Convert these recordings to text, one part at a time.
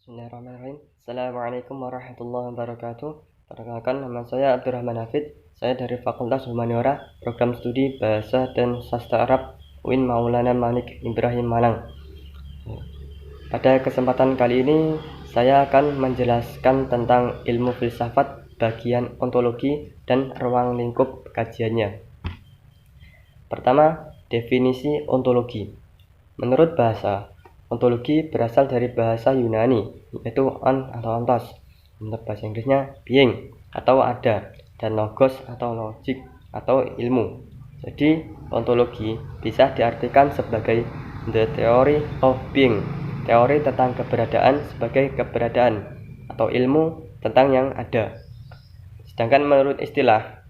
Bismillahirrahmanirrahim. Assalamualaikum warahmatullahi wabarakatuh. Perkenalkan, nama saya Abdurrahman Hafid. Saya dari Fakultas Humaniora, Program Studi Bahasa dan Sastra Arab UIN Maulana Malik Ibrahim Malang. Pada kesempatan kali ini, saya akan menjelaskan tentang ilmu filsafat, bagian ontologi, dan ruang lingkup kajiannya. Pertama, definisi ontologi. Menurut bahasa, ontologi berasal dari bahasa Yunani, yaitu on atau ontos. Untuk bahasa Inggrisnya being atau ada, dan logos atau logik atau ilmu. Jadi, ontologi bisa diartikan sebagai the theory of being, teori tentang keberadaan sebagai keberadaan, atau ilmu tentang yang ada. Sedangkan menurut istilah,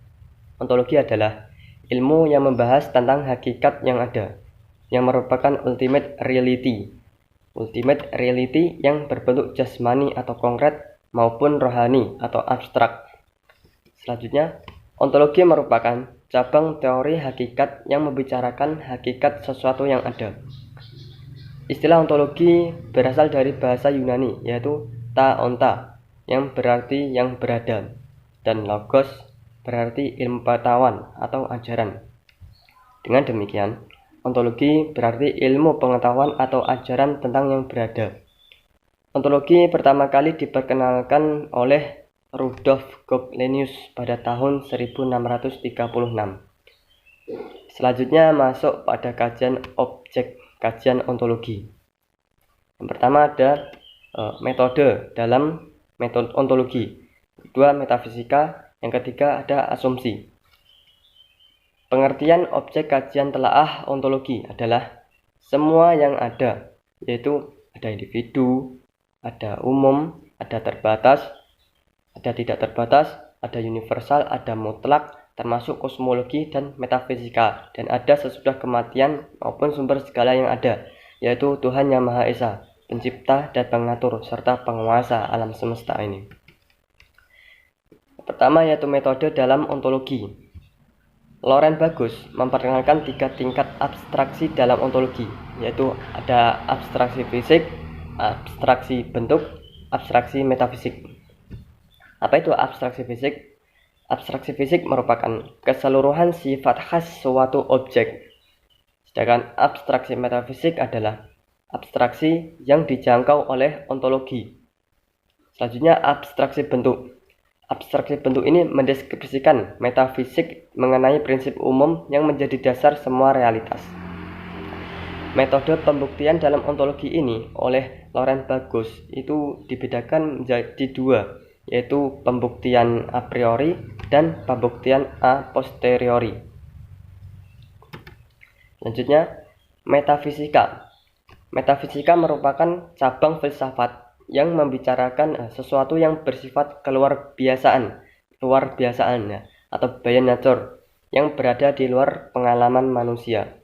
ontologi adalah ilmu yang membahas tentang hakikat yang ada, yang merupakan ultimate reality yang berbentuk jasmani atau konkret maupun rohani atau abstrak. Selanjutnya, ontologi merupakan cabang teori hakikat yang membicarakan hakikat sesuatu yang ada. Istilah ontologi berasal dari bahasa Yunani, yaitu ta onta, yang berarti yang berada, dan logos berarti ilmu pengetahuan atau ajaran. Dengan demikian, ontologi berarti ilmu pengetahuan atau ajaran tentang yang berada. Ontologi pertama kali diperkenalkan oleh Rudolf Goclenius pada tahun 1636. Selanjutnya masuk pada kajian objek, kajian ontologi. Yang pertama ada metode dalam metode ontologi. Kedua, metafisika. Yang ketiga ada asumsi. Pengertian objek kajian telaah ontologi adalah semua yang ada, yaitu ada individu, ada umum, ada terbatas, ada tidak terbatas, ada universal, ada mutlak, termasuk kosmologi dan metafisika, dan ada sesudah kematian maupun sumber segala yang ada, yaitu Tuhan Yang Maha Esa, pencipta dan pengatur serta penguasa alam semesta ini. Pertama yaitu metode dalam ontologi. Loren Bagus memperkenalkan 3 tingkat abstraksi dalam ontologi, yaitu ada abstraksi fisik, abstraksi bentuk, abstraksi metafisik. Apa itu abstraksi fisik? Abstraksi fisik merupakan keseluruhan sifat khas suatu objek. Sedangkan abstraksi metafisik adalah abstraksi yang dijangkau oleh ontologi. Selanjutnya abstraksi bentuk. Abstraksi bentuk ini mendeskripsikan metafisik mengenai prinsip umum yang menjadi dasar semua realitas. Metode pembuktian dalam ontologi ini oleh Loren Bagus itu dibedakan menjadi 2, yaitu pembuktian a priori dan pembuktian a posteriori. Selanjutnya, metafisika. Metafisika merupakan cabang filsafat yang membicarakan sesuatu yang bersifat keluar biasaan atau beyond nature, yang berada di luar pengalaman manusia.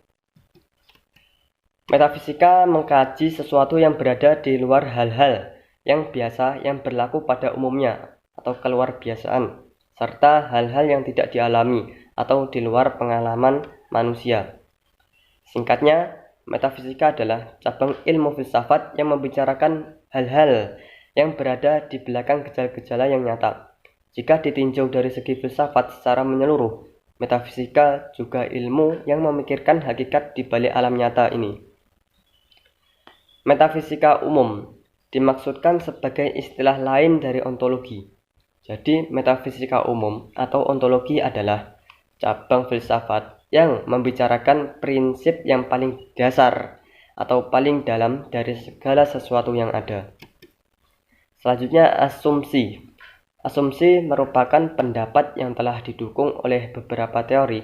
Metafisika mengkaji sesuatu yang berada di luar hal-hal yang biasa yang berlaku pada umumnya atau keluar biasaan, serta hal-hal yang tidak dialami atau di luar pengalaman manusia. Singkatnya, metafisika adalah cabang ilmu filsafat yang membicarakan hal-hal yang berada di belakang gejala-gejala yang nyata. Jika ditinjau dari segi filsafat secara menyeluruh, metafisika juga ilmu yang memikirkan hakikat di balik alam nyata ini. Metafisika umum dimaksudkan sebagai istilah lain dari ontologi. Jadi, metafisika umum atau ontologi adalah cabang filsafat yang membicarakan prinsip yang paling dasar atau paling dalam dari segala sesuatu yang ada. Selanjutnya, asumsi. Asumsi merupakan pendapat yang telah didukung oleh beberapa teori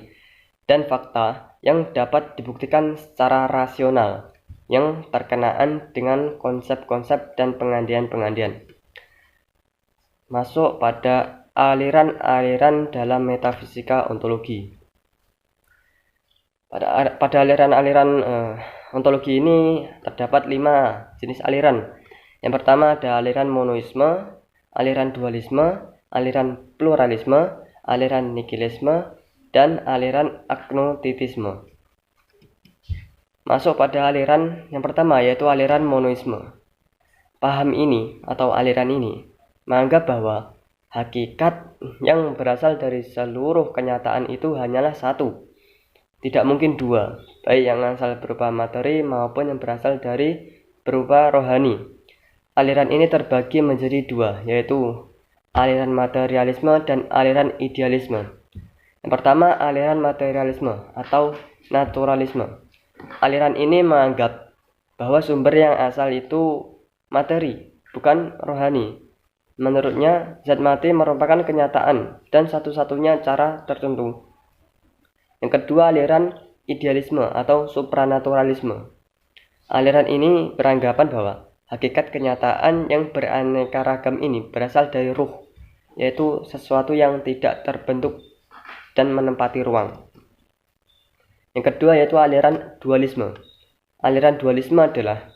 dan fakta yang dapat dibuktikan secara rasional, yang berkenaan dengan konsep-konsep dan pengandian-pengandian. Masuk pada aliran-aliran dalam metafisika ontologi. Pada aliran-aliran ontologi ini terdapat 5 jenis aliran. Yang pertama ada aliran monoisme, aliran dualisme, aliran pluralisme, aliran nihilisme, dan aliran agnostitisme. Masuk pada aliran yang pertama yaitu aliran monoisme. Paham ini atau aliran ini menganggap bahwa hakikat yang berasal dari seluruh kenyataan itu hanyalah satu, tidak mungkin dua, baik yang asal berupa materi maupun yang berasal dari berupa rohani. Aliran ini terbagi menjadi dua, yaitu aliran materialisme dan aliran idealisme. Yang pertama, aliran materialisme atau naturalisme. Aliran ini menganggap bahwa sumber yang asal itu materi, bukan rohani. Menurutnya, zat mati merupakan kenyataan dan satu-satunya cara tertentu. Yang kedua, aliran idealisme atau supranaturalisme. Aliran ini beranggapan bahwa hakikat kenyataan yang beraneka ragam ini berasal dari ruh, yaitu sesuatu yang tidak terbentuk dan menempati ruang. Yang kedua yaitu aliran dualisme. Aliran dualisme adalah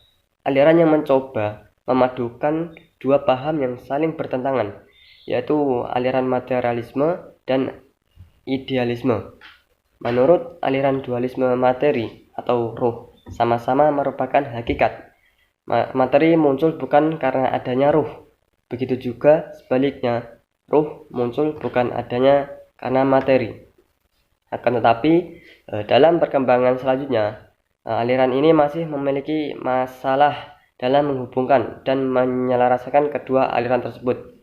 aliran yang mencoba memadukan dua paham yang saling bertentangan, yaitu aliran materialisme dan idealisme. Menurut aliran dualisme, materi atau ruh sama-sama merupakan hakikat. Materi muncul bukan karena adanya ruh. Begitu juga sebaliknya, ruh muncul bukan adanya karena materi. Akan tetapi, dalam perkembangan selanjutnya, aliran ini masih memiliki masalah dalam menghubungkan dan menyelaraskan kedua aliran tersebut.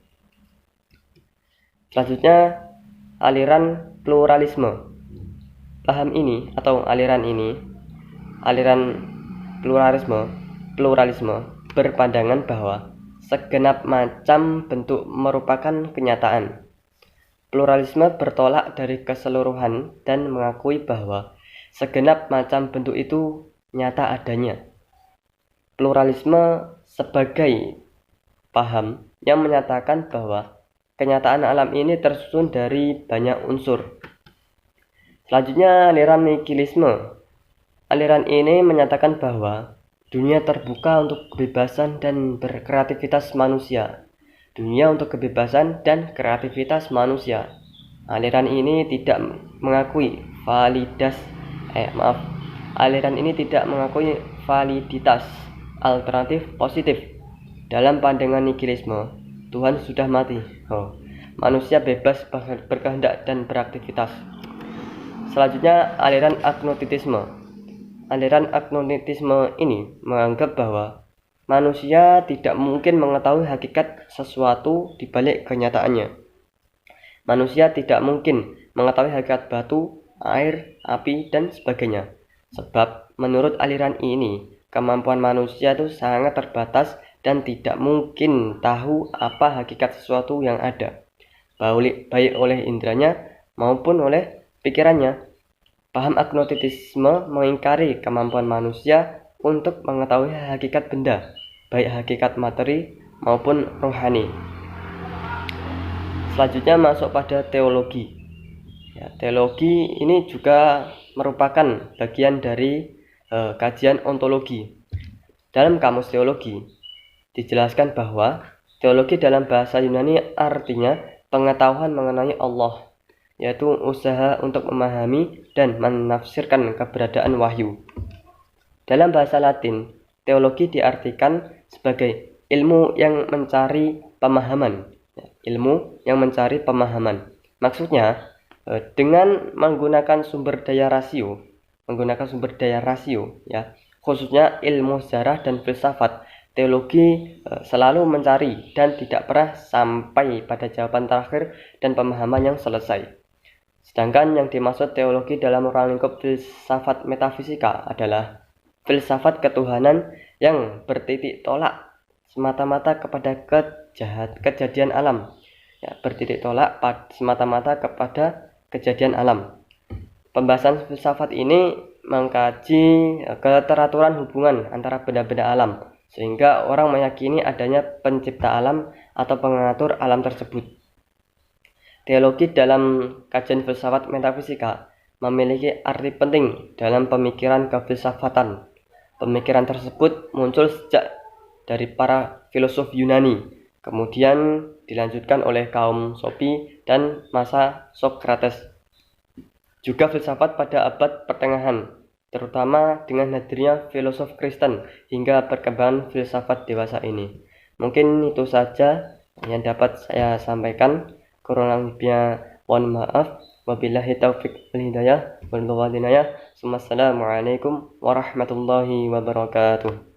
Selanjutnya, aliran pluralisme. Paham ini atau aliran pluralisme berpandangan bahwa segenap macam bentuk merupakan kenyataan. Pluralisme bertolak dari keseluruhan dan mengakui bahwa segenap macam bentuk itu nyata adanya. Pluralisme sebagai paham yang menyatakan bahwa kenyataan alam ini tersusun dari banyak unsur. Selanjutnya, aliran nihilisme. Aliran ini menyatakan bahwa dunia terbuka untuk kebebasan dan berkreativitas manusia. Dunia untuk kebebasan dan kreativitas manusia. Aliran ini tidak mengakui validitas alternatif positif. Dalam pandangan nihilisme, Tuhan sudah mati. Manusia bebas berkehendak dan beraktivitas. Selanjutnya, aliran agnostitisme. Aliran agnostitisme ini menganggap bahwa manusia tidak mungkin mengetahui hakikat sesuatu di balik kenyataannya. Manusia tidak mungkin mengetahui hakikat batu, air, api, dan sebagainya. Sebab menurut aliran ini, kemampuan manusia itu sangat terbatas dan tidak mungkin tahu apa hakikat sesuatu yang ada, baik oleh indranya maupun oleh pikirannya. Paham agnostitisme mengingkari kemampuan manusia untuk mengetahui hakikat benda, baik hakikat materi maupun rohani. Selanjutnya masuk pada teologi. Teologi ini juga merupakan bagian dari kajian ontologi. Dalam kamus teologi dijelaskan bahwa teologi dalam bahasa Yunani artinya pengetahuan mengenai Allah, yaitu usaha untuk memahami dan menafsirkan keberadaan wahyu. Dalam bahasa Latin, teologi diartikan sebagai ilmu yang mencari pemahaman. Maksudnya, dengan menggunakan sumber daya rasio, khususnya ilmu sejarah dan filsafat, teologi selalu mencari dan tidak pernah sampai pada jawaban terakhir dan pemahaman yang selesai. Sedangkan yang dimaksud teologi dalam ruang lingkup filsafat metafisika adalah filsafat ketuhanan yang bertitik tolak semata-mata kepada kejadian alam. Pembahasan filsafat ini mengkaji keteraturan hubungan antara benda-benda alam, sehingga orang meyakini adanya pencipta alam atau pengatur alam tersebut. Teologi dalam kajian filsafat metafisika memiliki arti penting dalam pemikiran kefilsafatan. Pemikiran tersebut muncul sejak dari para filosof Yunani, kemudian dilanjutkan oleh kaum Sofi dan masa Sokrates. Juga filsafat pada abad pertengahan, terutama dengan hadirnya filosof Kristen hingga perkembangan filsafat dewasa ini. Mungkin itu saja yang dapat saya sampaikan. Kurang lebihnya mohon maaf. Wabillahi taufiq wal hidayah. Wassalamualaikum warahmatullahi wabarakatuh.